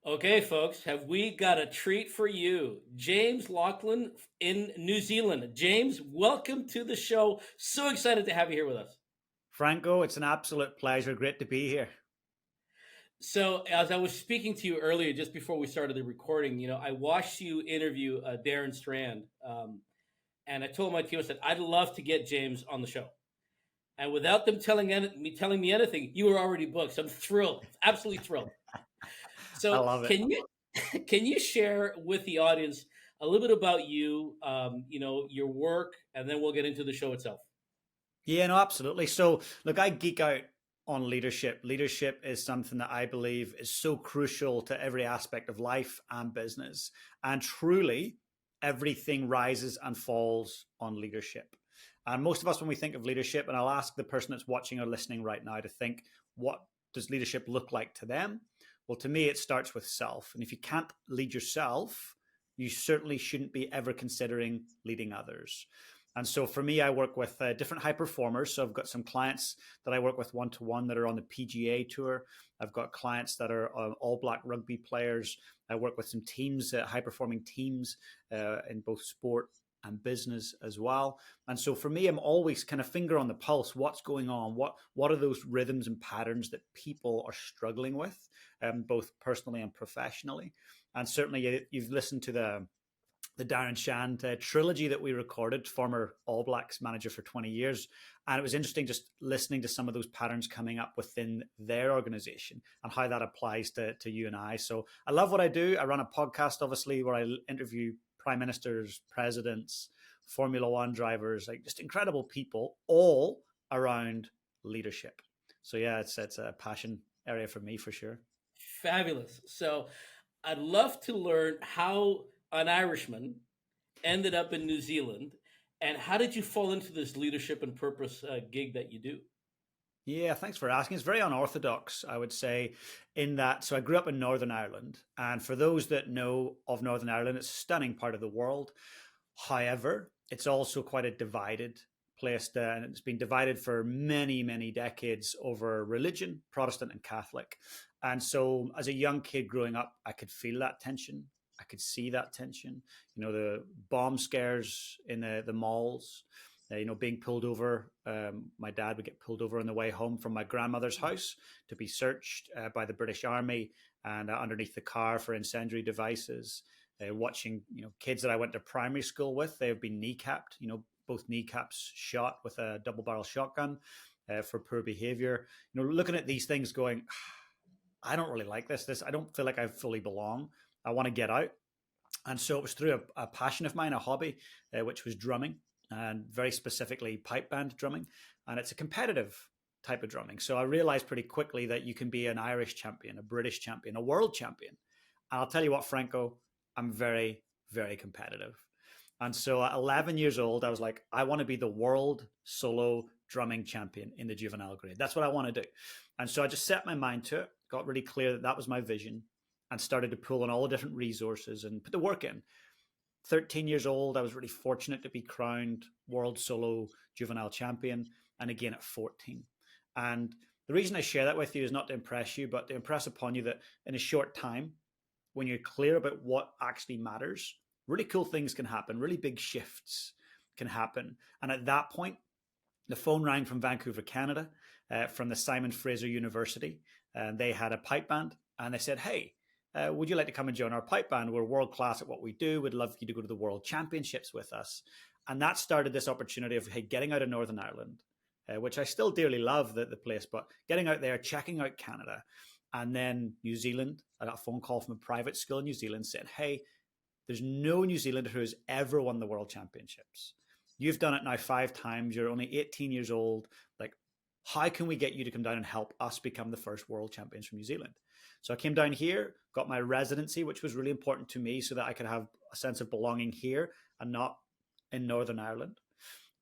Okay, folks, have we got a treat for you? James Laughlin in New Zealand. James, welcome to the show. So excited to have you here with us. Franco, it's an absolute pleasure. Great to be here. So, as I was speaking to you earlier, just before we started the recording, I watched you interview Darren Strand, and I told my team, I said, I'd love to get James on the show. And without them telling me anything, you were already booked. So I'm thrilled, absolutely thrilled. I So, love it. can you can you share with the audience a little bit about you, your work, and then we'll get into the show itself. Yeah, no, absolutely. So, look, I geek out on leadership. Leadership is something that I believe is so crucial to every aspect of life and business. And truly, everything rises and falls on leadership. And most of us, when we think of leadership, and I'll ask the person that's watching or listening right now to think, what does leadership look like to them? Well, to me, it starts with self. And if you can't lead yourself, you certainly shouldn't be ever considering leading others. And so for me, I work with different high performers. So I've got some clients that I work with one to one that are on the PGA tour. I've got clients that are all black rugby players. I work with some teams, high performing teams in both sport and business as well. And so for me, I'm always kind of finger on the pulse. What's going on? What are those rhythms and patterns that people are struggling with, both personally and professionally? And certainly, you've listened to the Darren Shand trilogy that we recorded, former All Blacks manager for 20 years. And it was interesting just listening to some of those patterns coming up within their organization and how that applies to you and I. So I love what I do. I run a podcast, obviously, where I interview prime ministers, presidents, Formula One drivers, like just incredible people, all around leadership. So yeah, it's a passion area for me for sure. Fabulous. So, I'd love to learn how an Irishman ended up in New Zealand, and how did you fall into this leadership and purpose gig that you do? Yeah, thanks for asking. It's very unorthodox, I would say, in that. So I grew up in Northern Ireland. And for those that know of Northern Ireland, it's a stunning part of the world. However, it's also quite a divided place, and it's been divided for many, many decades over religion, Protestant and Catholic. And so as a young kid growing up, I could feel that tension. I could see that tension. The bomb scares in the malls, being pulled over. My dad would get pulled over on the way home from my grandmother's house to be searched by the British Army and underneath the car for incendiary devices. Watching, kids that I went to primary school with, they have been kneecapped. Both kneecaps shot with a double barrel shotgun for poor behavior. Looking at these things, going, I don't really like this. I don't feel like I fully belong. I want to get out. And so it was through a passion of mine, a hobby, which was drumming, and very specifically pipe band drumming. And it's a competitive type of drumming. So I realized pretty quickly that you can be an Irish champion, a British champion, a world champion. And I'll tell you what, Franco, I'm very, very competitive. And so at 11 years old, I was like, I want to be the world solo drumming champion in the juvenile grade. That's what I want to do. And so I just set my mind to it, got really clear that that was my vision, and started to pull on all the different resources and put the work in. 13 years old, I was really fortunate to be crowned world solo juvenile champion, and again at 14. And the reason I share that with you is not to impress you, but to impress upon you that in a short time, when you're clear about what actually matters, really cool things can happen, really big shifts can happen. And at that point, the phone rang from Vancouver, Canada, from the Simon Fraser University, and they had a pipe band, and they said, "Hey, would you like to come and join our pipe band? We're world class at what we do. We'd love you to go to the World Championships with us." And that started this opportunity of, hey, getting out of Northern Ireland, which I still dearly love the place, but getting out there, checking out Canada. And then New Zealand, I got a phone call from a private school in New Zealand saying, "Hey, there's no New Zealander who has ever won the World Championships. You've done it now 5 times. You're only 18 years old. Like, how can we get you to come down and help us become the first world champions from New Zealand?" So I came down here, got my residency, which was really important to me so that I could have a sense of belonging here and not in Northern Ireland,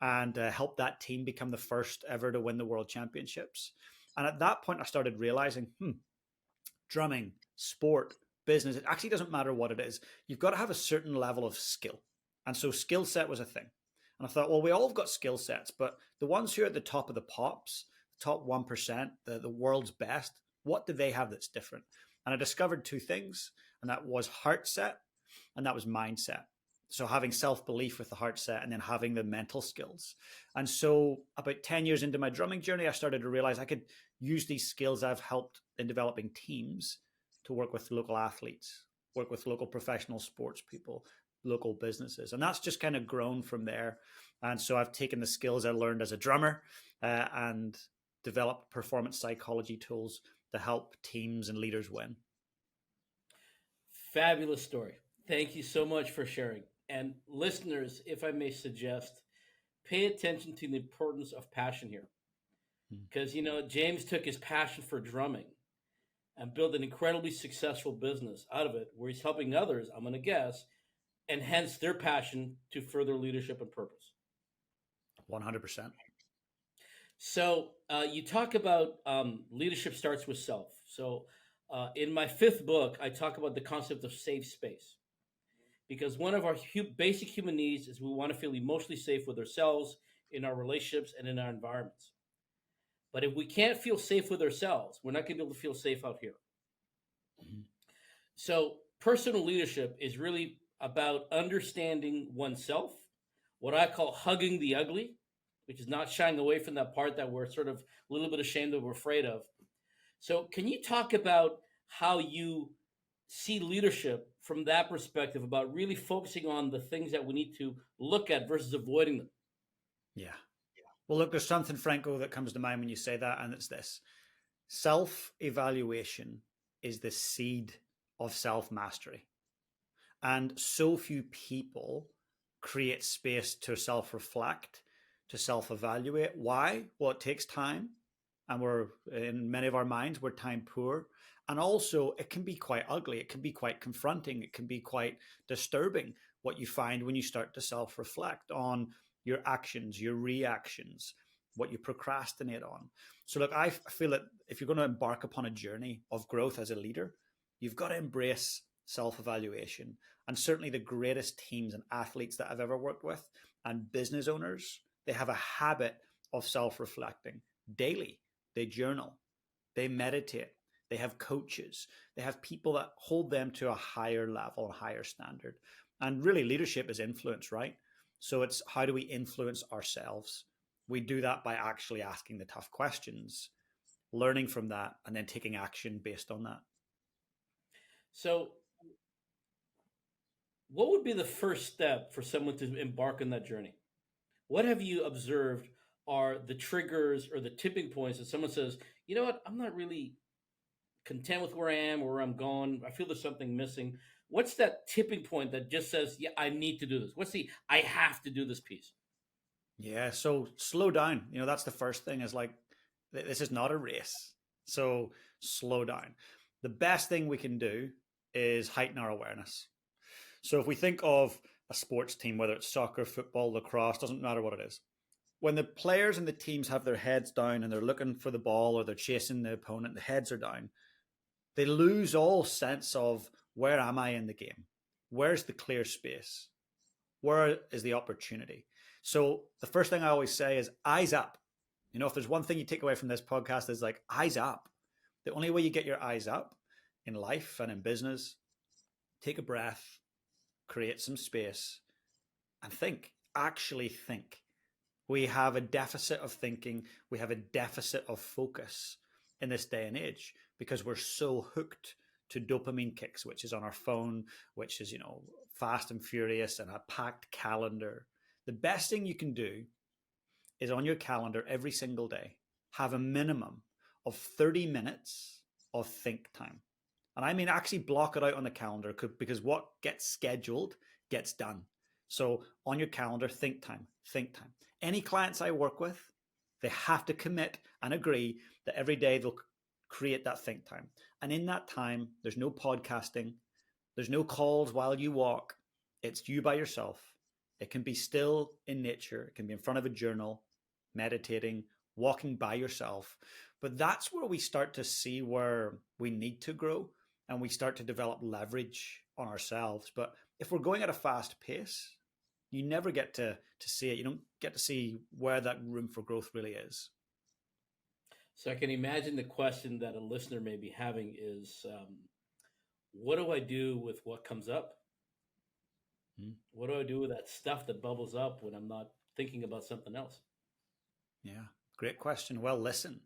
and help that team become the first ever to win the world championships. And at that point, I started realizing, drumming, sport, business, it actually doesn't matter what it is. You've got to have a certain level of skill. And so skill set was a thing. And I thought, well, we all have got skill sets, but the ones who are at the top of the pops, the top 1%, the world's best, what do they have that's different? And I discovered two things, and that was heart set and that was mindset. So having self-belief with the heart set and then having the mental skills. And so about 10 years into my drumming journey, I started to realize I could use these skills I've helped in developing teams to work with local athletes, work with local professional sports people, local businesses. And that's just kind of grown from there. And so I've taken the skills I learned as a drummer and developed performance psychology tools to help teams and leaders win. Fabulous story. Thank you so much for sharing. And listeners, if I may suggest, pay attention to the importance of passion here. Because, you know, James took his passion for drumming and built an incredibly successful business out of it where he's helping others, I'm going to guess, enhance their passion to further leadership and purpose. 100%. So you talk about leadership starts with self. So in my fifth book, I talk about the concept of safe space because one of our basic human needs is we want to feel emotionally safe with ourselves, in our relationships, and in our environments. But if we can't feel safe with ourselves, we're not going to be able to feel safe out here. Mm-hmm. So personal leadership is really about understanding oneself, what I call hugging the ugly, which is not shying away from that part that we're sort of a little bit ashamed of or afraid of. So can you talk about how you see leadership from that perspective about really focusing on the things that we need to look at versus avoiding them? Yeah. Well, look, there's something, Franco, that comes to mind when you say that, and it's this. Self-evaluation is the seed of self-mastery. And so few people create space to self-reflect, to self-evaluate. Why? Well, it takes time. And we're, in many of our minds, we're time poor. And also, it can be quite ugly. It can be quite confronting. It can be quite disturbing what you find when you start to self-reflect on your actions, your reactions, what you procrastinate on. So look, I feel that if you're going to embark upon a journey of growth as a leader, you've got to embrace self-evaluation. And certainly the greatest teams and athletes that I've ever worked with and business owners, they have a habit of self-reflecting daily. They journal, they meditate, they have coaches, they have people that hold them to a higher level, a higher standard. And really leadership is influence, right? So it's how do we influence ourselves? We do that by actually asking the tough questions, learning from that, and then taking action based on that. So what would be the first step for someone to embark on that journey? What have you observed are the triggers or the tipping points that someone says, you know what, I'm not really content with where I am or where I'm going. I feel there's something missing. What's that tipping point that just says, yeah, I need to do this? What's the I have to do this piece? Yeah, so slow down. You know, that's the first thing is like, this is not a race. So slow down. The best thing we can do is heighten our awareness. So if we think of a sports team, whether it's soccer, football, lacrosse, doesn't matter what it is. When the players and the teams have their heads down and they're looking for the ball or they're chasing the opponent, the heads are down, they lose all sense of where am I in the game? Where's the clear space? Where is the opportunity? So the first thing I always say is eyes up. You know, if there's one thing you take away from this podcast is like eyes up. The only way you get your eyes up in life and in business, take a breath, create some space and think, actually think. We have a deficit of thinking. We have a deficit of focus in this day and age because we're so hooked to dopamine kicks, which is on our phone, which is, you know, fast and furious and a packed calendar. The best thing you can do is on your calendar every single day, have a minimum of 30 minutes of think time. And I mean, actually block it out on the calendar because what gets scheduled gets done. So on your calendar, think time, think time. Any clients I work with, they have to commit and agree that every day they'll create that think time. And in that time, there's no podcasting. There's no calls while you walk. It's you by yourself. It can be still in nature. It can be in front of a journal, meditating, walking by yourself. But that's where we start to see where we need to grow and we start to develop leverage on ourselves. But if we're going at a fast pace, you never get to see it. You don't get to see where that room for growth really is. So I can imagine the question that a listener may be having is, what do I do with what comes up? Mm. What do I do with that stuff that bubbles up when I'm not thinking about something else? Yeah, great question. Well, listen.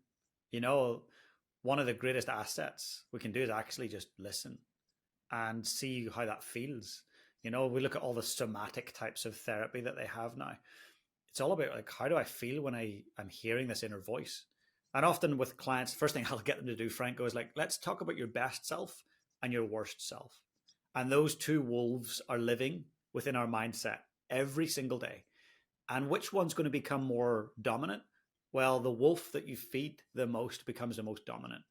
You know, one of the greatest assets we can do is actually just listen and see how that feels. You know, we look at all the somatic types of therapy that they have now. It's all about like, how do I feel when I'm hearing this inner voice? And often with clients, first thing I'll get them to do, Franco, is like, let's talk about your best self and your worst self. And those two wolves are living within our mindset every single day. And which one's going to become more dominant? Well, the wolf that you feed the most becomes the most dominant.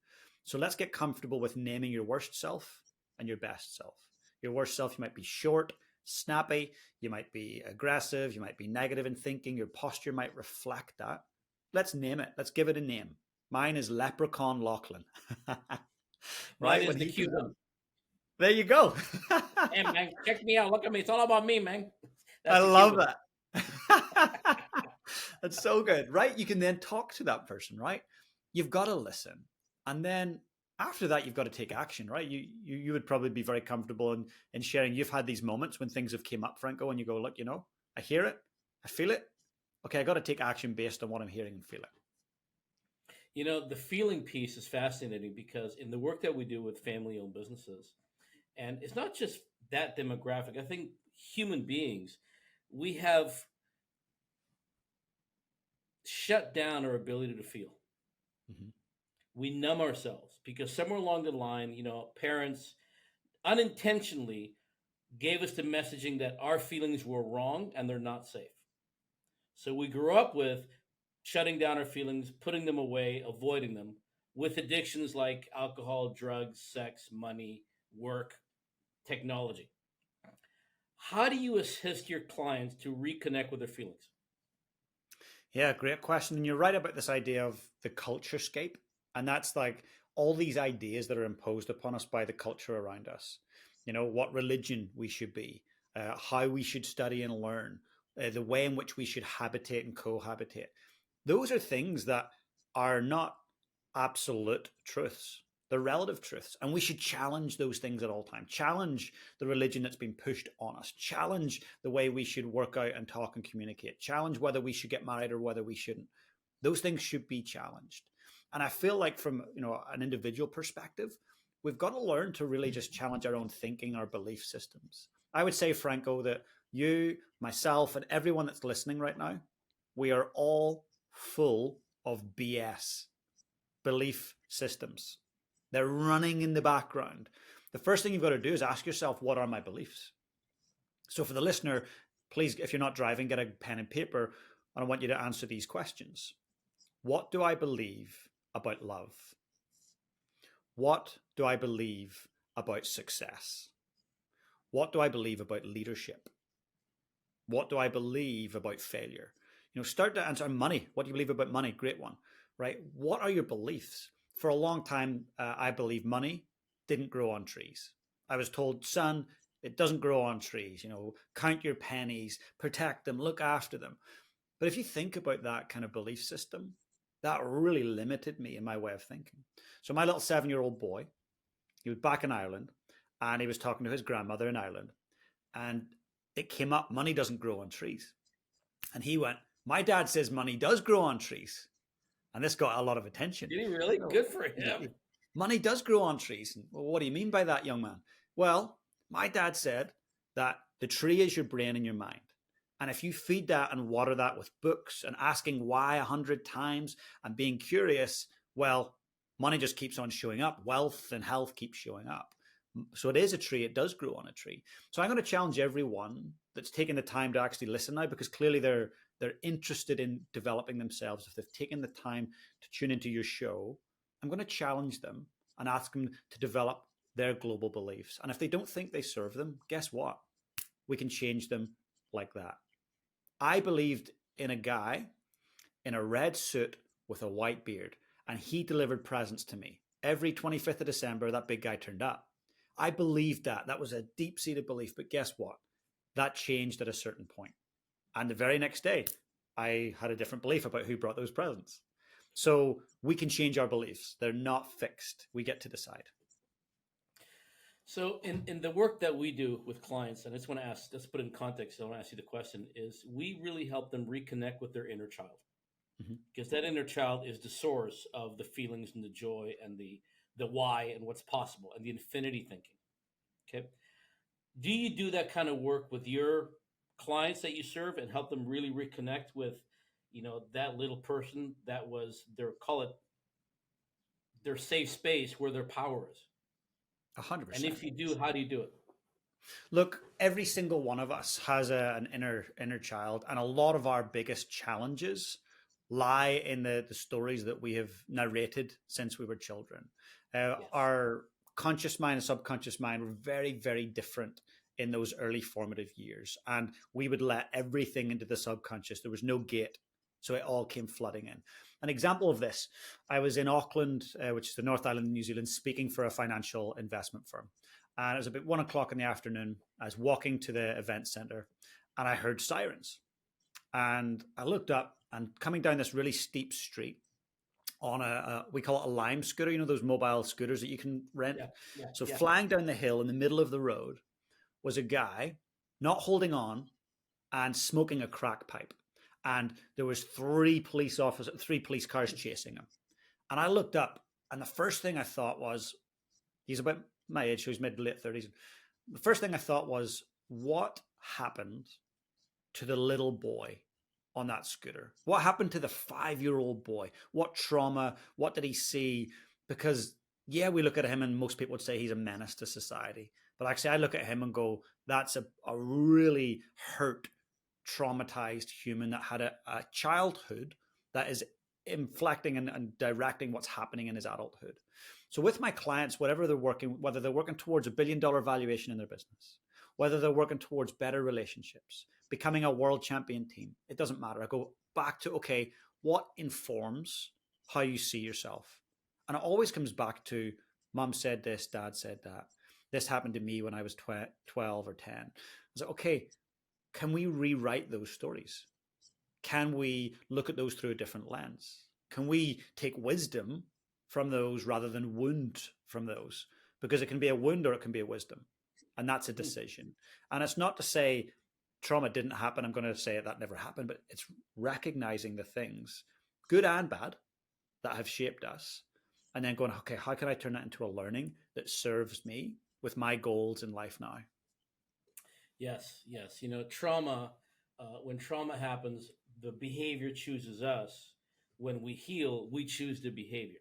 So let's get comfortable with naming your worst self and your best self. Your worst self, you might be short, snappy, you might be aggressive, you might be negative in thinking, your posture might reflect that. Let's name it. Let's give it a name. Mine is Leprechaun Laughlin. Mine Right? is When the he comes up, Cuban. there you go. Hey, man, check me out. Look at me. It's all about me, man. I That's the love Cuban. that. That's so good, right? You can then talk to that person, right? You've got to listen. And then after that, you've got to take action, right? You would probably be very comfortable in sharing. You've had these moments when things have came up, Franco, and you go, look, I hear it, I feel it. Okay, I got to take action based on what I'm hearing and feeling. The feeling piece is fascinating because in the work that we do with family owned businesses, and it's not just that demographic, I think human beings, we have shut down our ability to feel. Mm-hmm. We numb ourselves because somewhere along the line, parents unintentionally gave us the messaging that our feelings were wrong and they're not safe. So we grew up with shutting down our feelings, putting them away, avoiding them with addictions like alcohol, drugs, sex, money, work, technology. How do you assist your clients to reconnect with their feelings? Yeah, great question. And you're right about this idea of the culture scape. And that's like all these ideas that are imposed upon us by the culture around us. What religion we should be, how we should study and learn, the way in which we should habitate and cohabitate. Those are things that are not absolute truths. They're relative truths. And we should challenge those things at all times. Challenge the religion that's been pushed on us. Challenge the way we should work out and talk and communicate. Challenge whether we should get married or whether we shouldn't. Those things should be challenged. And I feel like from an individual perspective, we've got to learn to really just challenge our own thinking, our belief systems. I would say, Franco, that you, myself, and everyone that's listening right now, we are all full of BS, belief systems. They're running in the background. The first thing you've got to do is ask yourself, what are my beliefs? So for the listener, please, if you're not driving, get a pen and paper, and I want you to answer these questions. What do I believe about love? What do I believe about success? What do I believe about leadership? What do I believe about failure? Start to answer money. What do you believe about money? Great one, right? What are your beliefs? For a long time, I believe money didn't grow on trees. I was told, son, it doesn't grow on trees. Count your pennies, protect them, look after them. But if you think about that kind of belief system, that really limited me in my way of thinking. So my little 7-year-old boy, he was back in Ireland and he was talking to his grandmother in Ireland. And it came up, money doesn't grow on trees. And he went, my dad says money does grow on trees. And this got a lot of attention. Did he really? Good for him. Money does grow on trees. Well, what do you mean by that, young man? Well, my dad said that the tree is your brain and your mind. And if you feed that and water that with books and asking why 100 times and being curious, well, money just keeps on showing up. Wealth and health keep showing up. So it is a tree. It does grow on a tree. So I'm going to challenge everyone that's taken the time to actually listen now, because clearly they're interested in developing themselves. If they've taken the time to tune into your show, I'm going to challenge them and ask them to develop their global beliefs. And if they don't think they serve them, guess what? We can change them like that. I believed in a guy in a red suit with a white beard, and he delivered presents to me. Every 25th of December, that big guy turned up. I believed that. That was a deep-seated belief. But guess what? That changed at a certain point. And the very next day, I had a different belief about who brought those presents. So we can change our beliefs. They're not fixed. We get to decide. So in the work that we do with clients, and I just want to ask, let's put it in context. I want to ask you the question: is we really help them reconnect with their inner child, Mhm. because that inner child is the source of the feelings and the joy and the why and what's possible and the infinity thinking. Okay, do you do that kind of work with your clients that you serve and help them really reconnect with, that little person that was their, call it, their safe space where their power is? And 100%. if you do, how do you do it? Look, every single one of us has an inner child, and a lot of our biggest challenges lie in the stories that we have narrated since we were children. Yes. Our conscious mind and subconscious mind were very, very different in those early formative years, and we would let everything into the subconscious. There was no gate, so it all came flooding in. An example of this: I was in Auckland, which is the North Island of New Zealand, speaking for a financial investment firm. And it was about 1 o'clock in the afternoon. I was walking to the event center and I heard sirens. And I looked up, and coming down this really steep street on we call it a Lime scooter, those mobile scooters that you can rent. Yeah. Yeah. So Yeah. flying down the hill in the middle of the road was a guy not holding on and smoking a crack pipe. And there was three police cars chasing him. And I looked up, and the first thing I thought was, he's about my age, so he's mid to late 30s. The first thing I thought was, what happened to the little boy on that scooter? What happened to the 5-year-old boy? What trauma? What did he see? Because, yeah, we look at him and most people would say he's a menace to society. But actually, I look at him and go, that's a really hurt, traumatized human that had a childhood that is inflecting and directing what's happening in his adulthood. So with my clients, whatever they're working, whether they're working towards $1 billion valuation in their business, whether they're working towards better relationships, becoming a world champion team, it doesn't matter. I go back to, okay, what informs how you see yourself? And it always comes back to, mom said this, dad said that. This happened to me when I was 12 or 10. I was like, okay, can we rewrite those stories? Can we look at those through a different lens? Can we take wisdom from those rather than wound from those? Because it can be a wound or it can be a wisdom. And that's a decision. And it's not to say trauma didn't happen. I'm going to say that never happened, but it's recognizing the things, good and bad, that have shaped us. And then going, okay, how can I turn that into a learning that serves me with my goals in life now? Yes. Yes. Trauma, when trauma happens, the behavior chooses us. When we heal, we choose the behavior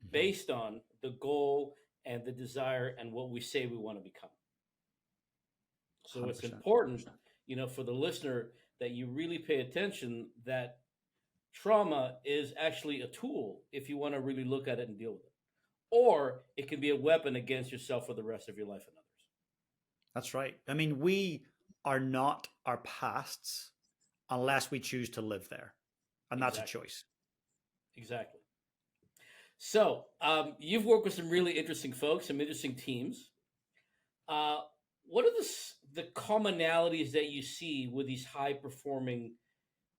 Mm-hmm. based on the goal and the desire and what we say we want to become. So it's 100%. important, for the listener, that you really pay attention that trauma is actually a tool if you want to really look at it and deal with it. Or it can be a weapon against yourself for the rest of your life and others. That's right. I mean, we are not our pasts unless we choose to live there. And that's a Exactly. choice. Exactly. So you've worked with some really interesting folks, some interesting teams. Uh, what are the commonalities that you see with these high performing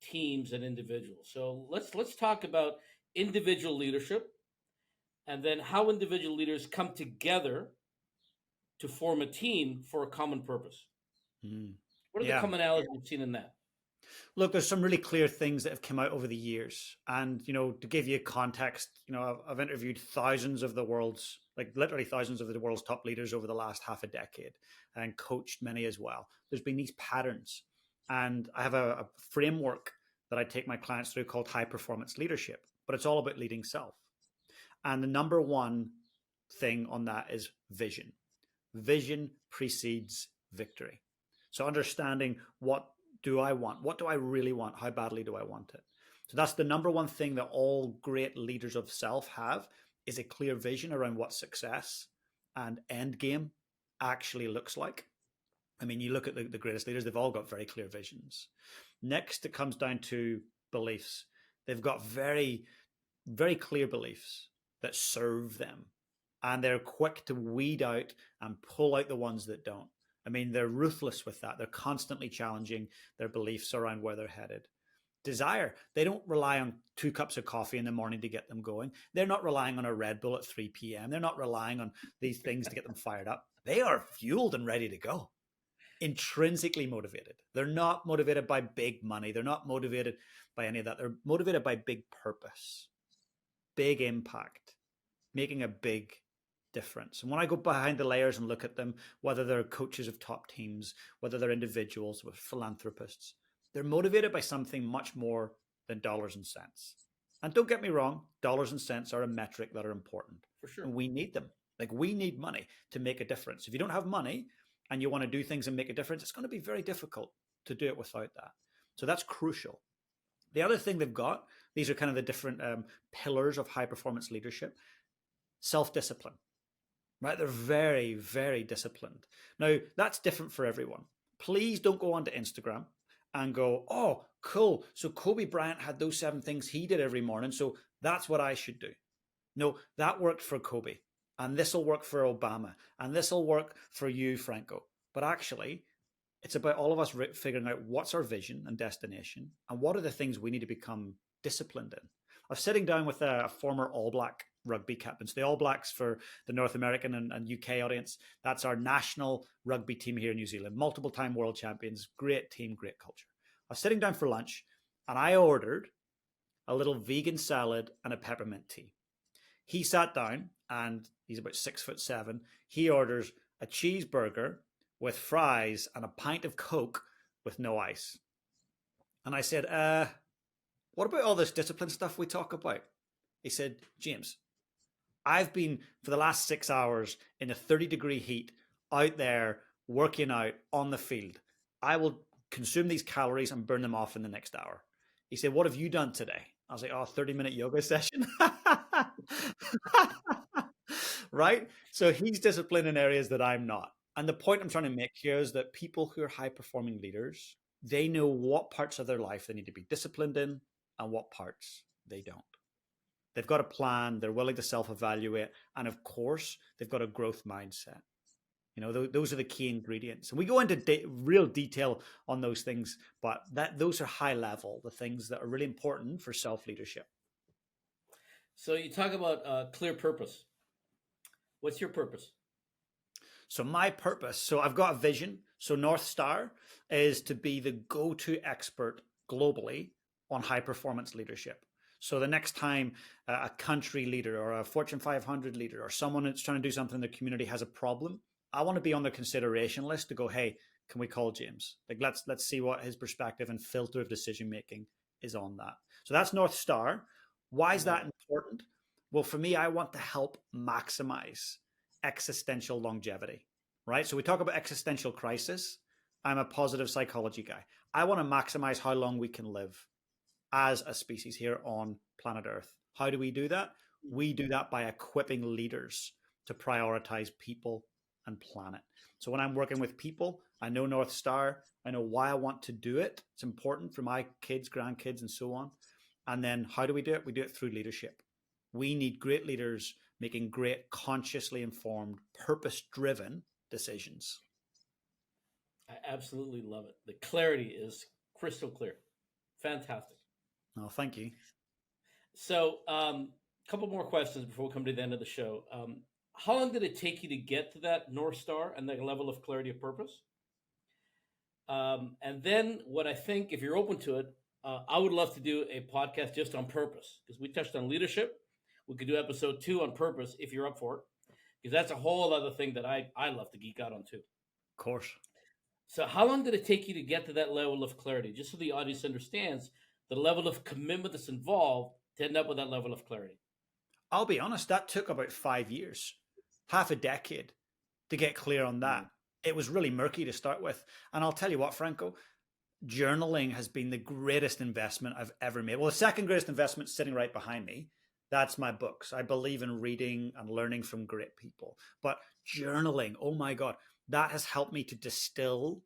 teams and individuals? So let's talk about individual leadership, and then how individual leaders come together to form a team for a common purpose. Mm. What are the Yeah. commonalities you've seen in that? Look, there's some really clear things that have come out over the years. And, to give you context, I've interviewed thousands of the world's, like literally thousands of the world's top leaders over the last half a decade and coached many as well. There's been these patterns. And I have a framework that I take my clients through called high performance leadership, but it's all about leading self. And the number one thing on that is vision. Vision precedes victory. So understanding, what do I want? What do I really want? How badly do I want it? So that's the number one thing that all great leaders of self have, is a clear vision around what success and end game actually looks like. I mean, you look at the greatest leaders, they've all got very clear visions. Next, it comes down to beliefs. They've got very, very clear beliefs that serve them, and they're quick to weed out and pull out the ones that don't. I mean, they're ruthless with that. They're constantly challenging their beliefs around where they're headed. desire. They don't rely on 2 cups of coffee in the morning to get them going. They're not relying on a Red Bull at 3 p.m. They're not relying on these things to get them fired up. They are fueled and ready to go, intrinsically motivated. They're not motivated by big money. They're not motivated by any of that. They're motivated by big purpose, big impact, making a big difference. And when I go behind the layers and look at them, whether they're coaches of top teams, whether they're individuals with philanthropists, they're motivated by something much more than dollars and cents. And don't get me wrong, dollars and cents are a metric that are important. For sure. And we need them. Like, we need money to make a difference. If you don't have money and you want to do things and make a difference, it's going to be very difficult to do it without that. So that's crucial. The other thing they've got, these are kind of the different pillars of high performance leadership. Self-discipline, right? They're very, very disciplined. Now, that's different for everyone. Please don't go onto Instagram and go, oh, cool. So Kobe Bryant had those 7 things he did every morning, so that's what I should do. No, that worked for Kobe, and this will work for Obama, and this will work for you, Franco. But actually, it's about all of us figuring out what's our vision and destination, and what are the things we need to become disciplined in. I was sitting down with a former All Black rugby captain. So the All Blacks, for the North American and UK audience, that's our national rugby team here in New Zealand. Multiple time world champions, great team, great culture. I was sitting down for lunch and I ordered a little vegan salad and a peppermint tea. He sat down and he's about 6'7". He orders a cheeseburger with fries and a pint of Coke with no ice. And I said, what about all this discipline stuff we talk about? He said, James, I've been for the last 6 hours in a 30-degree heat out there working out on the field. I will consume these calories and burn them off in the next hour. He said, what have you done today? I was like, oh, 30-minute yoga session. Right? So he's disciplined in areas that I'm not. And the point I'm trying to make here is that people who are high-performing leaders, they know what parts of their life they need to be disciplined in and what parts they don't. They've got a plan, they're willing to self-evaluate, and of course, they've got a growth mindset. You know, those are the key ingredients. And we go into real detail on those things, but those are high level, the things that are really important for self-leadership. So you talk about clear purpose. What's your purpose? So my purpose, so I've got a vision. So North Star is to be the go-to expert globally on high-performance leadership. So the next time a country leader or a Fortune 500 leader or someone that's trying to do something in their community has a problem, I want to be on their consideration list to go, hey, can we call James? Like, let's see what his perspective and filter of decision making is on that. So that's North Star. Why is that important? Well, for me, I want to help maximize existential longevity, right? So we talk about existential crisis. I'm a positive psychology guy. I want to maximize how long we can live as a species here on planet Earth. How do we do that? We do that by equipping leaders to prioritize people and planet. So when I'm working with people, I know North Star, I know why I want to do it. It's important for my kids, grandkids, and so on. And then how do we do it? We do it through leadership. We need great leaders making great, consciously informed, purpose-driven decisions. I absolutely love it. The clarity is crystal clear. Fantastic. Oh, thank you. So, a couple more questions before we come to the end of the show. How long did it take you to get to that North Star and that level of clarity of purpose? And then, what I think, if you're open to it, I would love to do a podcast just on purpose, because we touched on leadership. We could do episode 2 on purpose if you're up for it, because that's a whole other thing that I love to geek out on too. Of course. So how long did it take you to get to that level of clarity? Just so the audience understands the level of commitment that's involved to end up with that level of clarity. I'll be honest, that took about 5 years, half a decade to get clear on that. It was really murky to start with. And I'll tell you what, Franco, journaling has been the greatest investment I've ever made. Well, the second greatest investment sitting right behind me, that's my books. I believe in reading and learning from great people. But journaling, oh my God, that has helped me to distill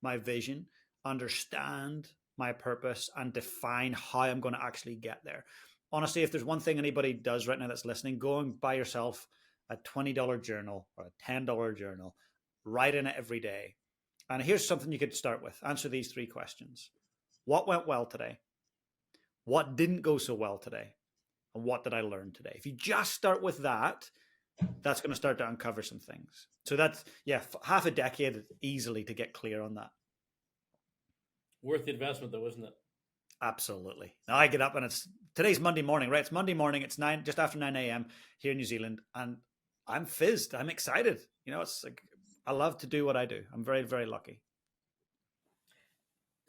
my vision, understand my purpose, and define how I'm going to actually get there. Honestly, if there's one thing anybody does right now that's listening, go and buy yourself a $20 journal or a $10 journal, write in it every day. And here's something you could start with. Answer these 3 questions. What went well today? What didn't go so well today? And what did I learn today? If you just start with that, that's going to start to uncover some things. So that's, yeah, half a decade easily to get clear on that. Worth the investment, though, isn't it? Absolutely. Now I get up and today's Monday morning, right? It's Monday morning. It's just after 9 a.m. here in New Zealand. And I'm fizzed. I'm excited. It's like, I love to do what I do. I'm very, very lucky.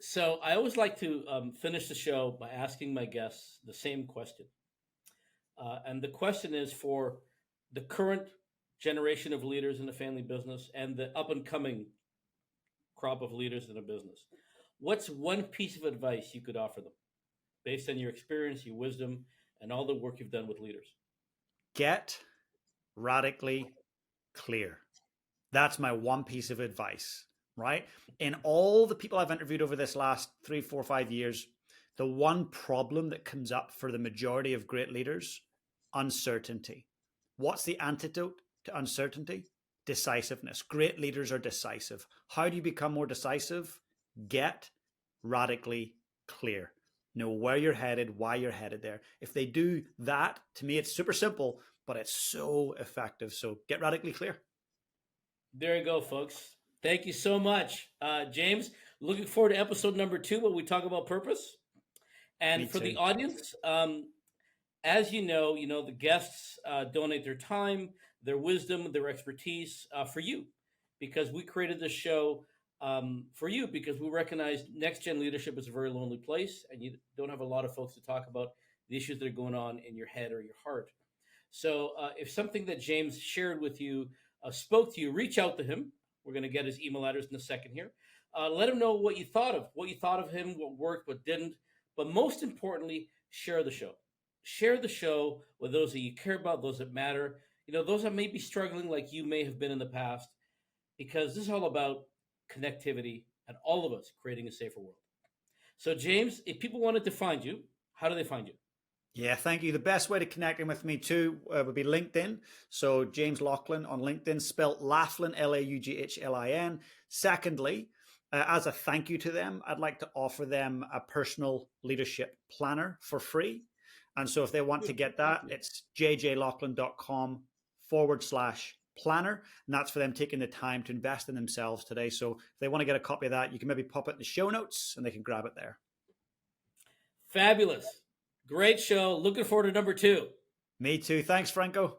So I always like to finish the show by asking my guests the same question. And the question is for the current generation of leaders in the family business and the up and coming crop of leaders in a business. What's one piece of advice you could offer them based on your experience, your wisdom, and all the work you've done with leaders? Get radically clear. That's my one piece of advice, right? In all the people I've interviewed over this last 3, 4, 5 years, the one problem that comes up for the majority of great leaders, uncertainty. What's the antidote to uncertainty? Decisiveness. Great leaders are decisive. How do you become more decisive? Get radically clear. Know where you're headed, why you're headed there. If they do that, to me, it's super simple, but it's so effective. So get radically clear. There you go, folks. Thank you so much, James. Looking forward to episode number 2 where we talk about purpose. And Me for the too. audience, as you know, the guests donate their time, their wisdom, their expertise for you, because we created this show for you, because we recognize next gen leadership is a very lonely place, and you don't have a lot of folks to talk about the issues that are going on in your head or your heart. So if something that James shared with you spoke to you, reach out to him. We're going to get his email address in a second here. Let him know what you thought of him, what worked, what didn't. But most importantly, share the show. Share the show with those that you care about, those that matter, those that may be struggling like you may have been in the past, because this is all about connectivity and all of us creating a safer world. So, James, if people wanted to find you, how do they find you? Yeah, thank you. The best way to connect in with me too would be LinkedIn. So James Laughlin on LinkedIn, spelled Laughlin, Laughlin. Secondly, as a thank you to them, I'd like to offer them a personal leadership planner for free. And so if they want to get that, it's jjlaughlin.com/planner. And that's for them taking the time to invest in themselves today. So if they want to get a copy of that, you can maybe pop it in the show notes and they can grab it there. Fabulous. Great show. Looking forward to number 2. Me too. Thanks, Franco.